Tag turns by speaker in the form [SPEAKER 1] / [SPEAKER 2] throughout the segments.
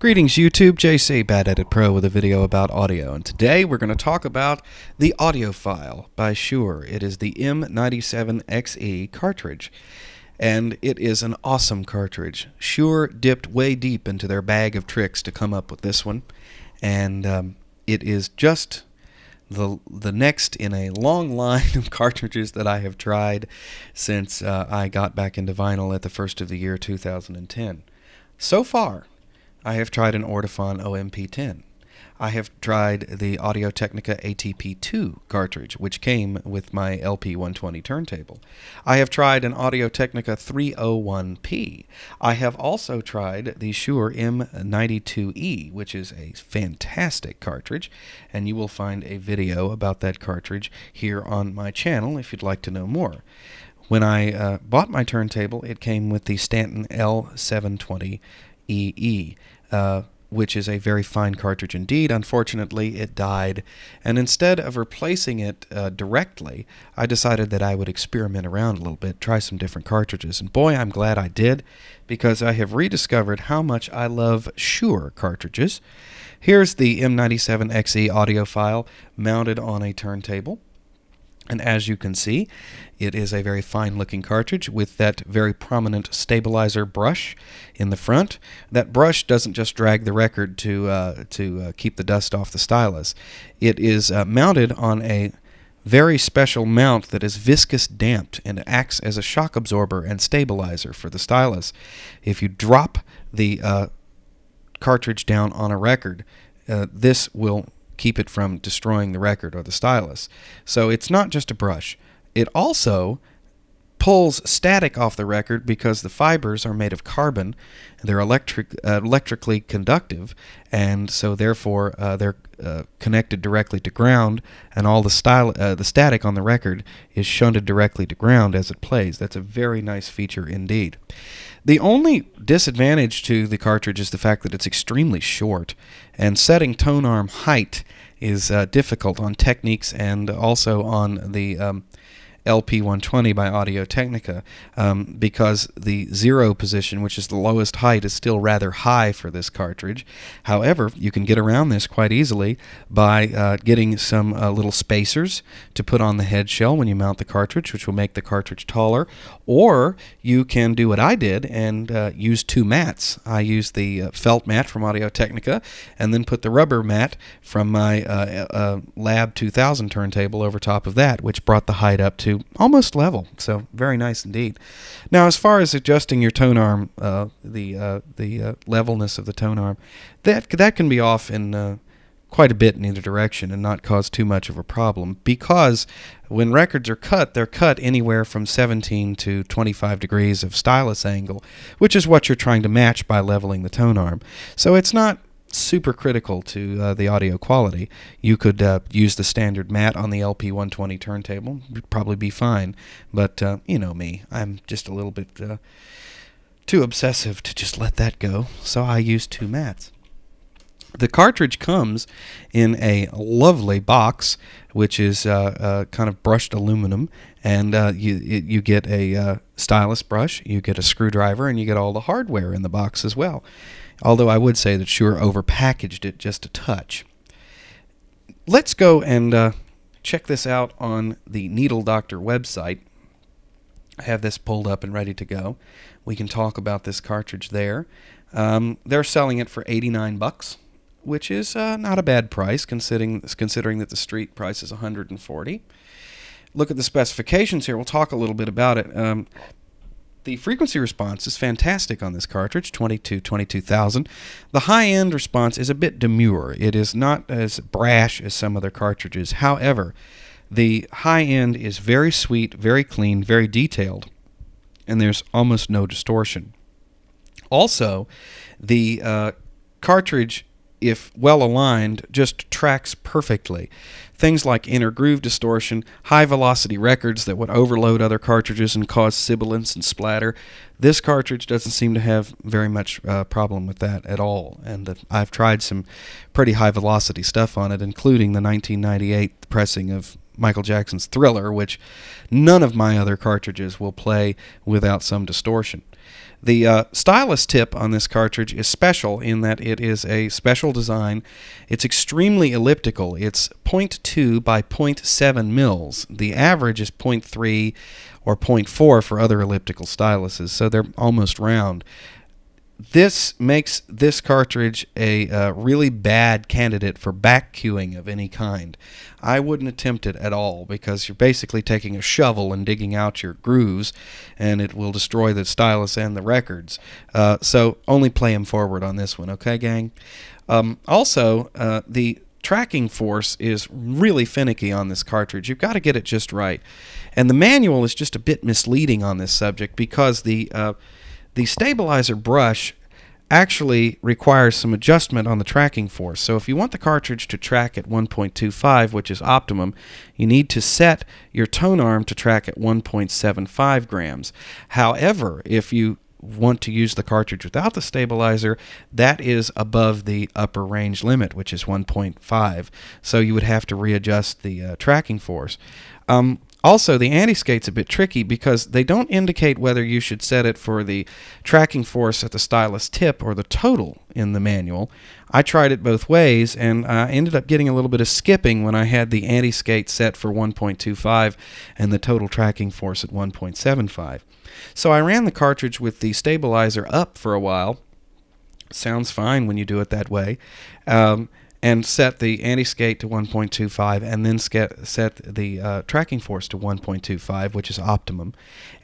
[SPEAKER 1] Greetings YouTube, JC Bad Edit Pro with a video about audio, and today we're going to talk about the Audiophile by Shure. It is the M97xE cartridge, and it is an awesome cartridge. Shure dipped way deep into their bag of tricks to come up with this one, and it is just the next in a long line of cartridges that I have tried since I got back into vinyl at the first of the year 2010. So far, I have tried an Audiophile OMP10. I have tried the Audio-Technica ATP2 cartridge, which came with my LP120 turntable. I have tried an Audio-Technica 301P. I have also tried the Shure M92xE, which is a fantastic cartridge, and you will find a video about that cartridge here on my channel if you'd like to know more. When I bought my turntable, it came with the Stanton L720EE, which is a very fine cartridge indeed. Unfortunately, it died, and instead of replacing it directly, I decided that I would experiment around a little bit, try some different cartridges, and boy, I'm glad I did, because I have rediscovered how much I love Shure cartridges. Here's the M97xE Audiophile mounted on a turntable. And as you can see, it is a very fine-looking cartridge with that very prominent stabilizer brush in the front. That brush doesn't just drag the record to keep the dust off the stylus. It is mounted on a very special mount that is viscous damped and acts as a shock absorber and stabilizer for the stylus. If you drop the cartridge down on a record, this will keep it from destroying the record or the stylus. So it's not just a brush. It also pulls static off the record because the fibers are made of carbon. They're electrically conductive, and so therefore they're connected directly to ground, and all the static on the record is shunted directly to ground as it plays. That's a very nice feature indeed. The only disadvantage to the cartridge is the fact that it's extremely short, and setting tone arm height is difficult on Technics and also on the LP120 by Audio-Technica, because the 0 position, which is the lowest height, is still rather high for this cartridge. However, you can get around this quite easily by getting some little spacers to put on the head shell when you mount the cartridge, which will make the cartridge taller, or you can do what I did and use two mats. I used the felt mat from Audio-Technica and then put the rubber mat from my Lab 2000 turntable over top of that, which brought the height up to almost level, so very nice indeed. Now, as far as adjusting your tone arm, the levelness of the tone arm, that can be off in quite a bit in either direction and not cause too much of a problem, because when records are cut, they're cut anywhere from 17 to 25 degrees of stylus angle, which is what you're trying to match by leveling the tone arm. So it's not super critical to the audio quality. You could use the standard mat on the LP120 turntable. It'd probably be fine, but you know me, I'm just a little bit too obsessive to just let that go, so I use two mats. The cartridge comes in a lovely box, which is kind of brushed aluminum, and you get a stylus brush, you get a screwdriver, and you get all the hardware in the box as well. Although I would say that Shure overpackaged it just a touch. Let's go and check this out on the Needle Doctor website. I have this pulled up and ready to go. We can talk about this cartridge there. They're selling it for $89, which is not a bad price considering that the street price is $140. Look at the specifications here. We'll talk a little bit about it. The frequency response is fantastic on this cartridge, 22,000. The high-end response is a bit demure. It is not as brash as some other cartridges. However, the high-end is very sweet, very clean, very detailed, and there's almost no distortion. Also, the cartridge, if well aligned, just tracks perfectly. Things like inner groove distortion, high velocity records that would overload other cartridges and cause sibilance and splatter. This cartridge doesn't seem to have very much problem with that at all. And I've tried some pretty high velocity stuff on it, including the 1998 pressing of Michael Jackson's Thriller, which none of my other cartridges will play without some distortion. The stylus tip on this cartridge is special in that it is a special design. It's extremely elliptical. It's 0.2 by 0.7 mils. The average is 0.3 or 0.4 for other elliptical styluses, so they're almost round. This makes this cartridge a really bad candidate for back cueing of any kind. I wouldn't attempt it at all because you're basically taking a shovel and digging out your grooves, and it will destroy the stylus and the records. So only play them forward on this one, okay, gang? Also, the tracking force is really finicky on this cartridge. You've got to get it just right. And the manual is just a bit misleading on this subject because the stabilizer brush actually requires some adjustment on the tracking force. So if you want the cartridge to track at 1.25, which is optimum, you need to set your tone arm to track at 1.75 grams. However, if you want to use the cartridge without the stabilizer, that is above the upper range limit, which is 1.5. So you would have to readjust the tracking force. Also, the anti-skate's a bit tricky because they don't indicate whether you should set it for the tracking force at the stylus tip or the total in the manual. I tried it both ways, and I ended up getting a little bit of skipping when I had the anti-skate set for 1.25 and the total tracking force at 1.75. So I ran the cartridge with the stabilizer up for a while. Sounds fine when you do it that way. And set the anti-skate to 1.25 and then set the tracking force to 1.25, which is optimum.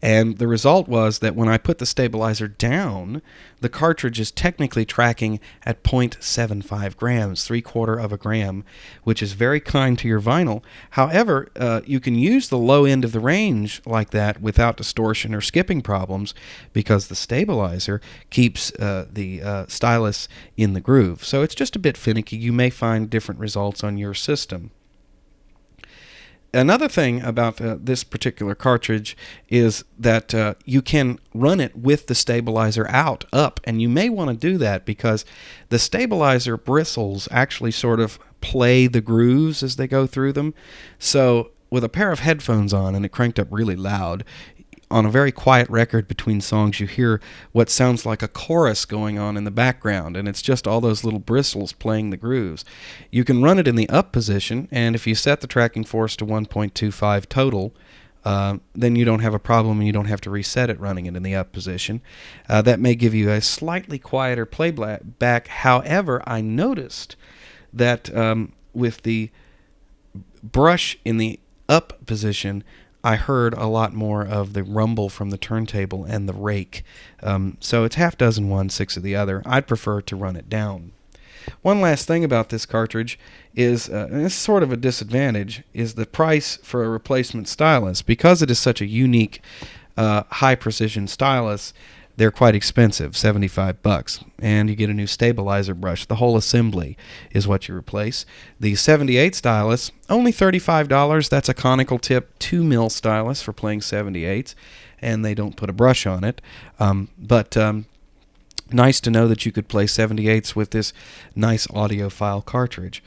[SPEAKER 1] And the result was that when I put the stabilizer down, the cartridge is technically tracking at 0.75 grams, 3/4 of a gram, which is very kind to your vinyl. However, you can use the low end of the range like that without distortion or skipping problems because the stabilizer keeps the stylus in the groove. So it's just a bit finicky. You may find different results on your system. Another thing about this particular cartridge is that you can run it with the stabilizer up, and you may want to do that because the stabilizer bristles actually sort of play the grooves as they go through them. So with a pair of headphones on and it cranked up really loud, on a very quiet record between songs, you hear what sounds like a chorus going on in the background, and it's just all those little bristles playing the grooves. You can run it in the up position, and if you set the tracking force to 1.25 total, then you don't have a problem and you don't have to reset it running it in the up position. That may give you a slightly quieter playback. However, I noticed that with the brush in the up position, I heard a lot more of the rumble from the turntable and the rake. So it's half dozen one, six of the other. I'd prefer to run it down. One last thing about this cartridge is, and it's sort of a disadvantage, is the price for a replacement stylus. Because it is such a unique, high-precision stylus, they're quite expensive, $75, and you get a new stabilizer brush. The whole assembly is what you replace. The 78 stylus, only $35. That's a conical tip 2 mil stylus for playing 78s, and they don't put a brush on it. But nice to know that you could play 78s with this nice audiophile cartridge.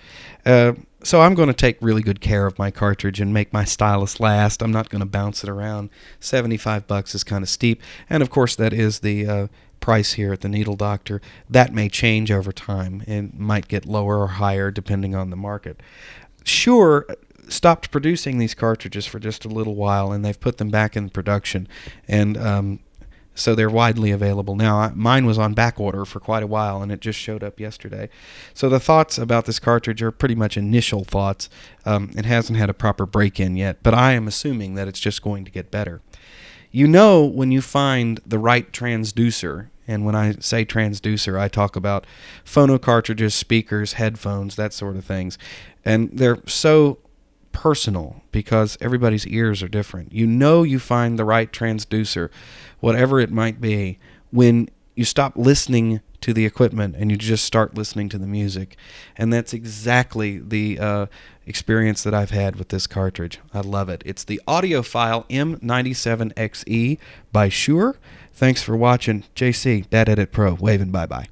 [SPEAKER 1] So I'm going to take really good care of my cartridge and make my stylus last. I'm not going to bounce it around. $75 is kind of steep. And of course that is the price here at the Needle Doctor. That may change over time and might get lower or higher depending on the market. Shure stopped producing these cartridges for just a little while, and they've put them back in production. And so they're widely available now. Mine was on back order for quite a while, and it just showed up yesterday. So the thoughts about this cartridge are pretty much initial thoughts. It hasn't had a proper break-in yet, but I am assuming that it's just going to get better. You know when you find the right transducer, and when I say transducer, I talk about phono cartridges, speakers, headphones, that sort of things. And they're so personal because everybody's ears are different. You know you find the right transducer, whatever it might be, when you stop listening to the equipment and you just start listening to the music. And that's exactly the experience that I've had with this cartridge. I love it. It's the Audiophile M97xE by Shure. Thanks for watching. JC, Dad Edit Pro, waving bye-bye.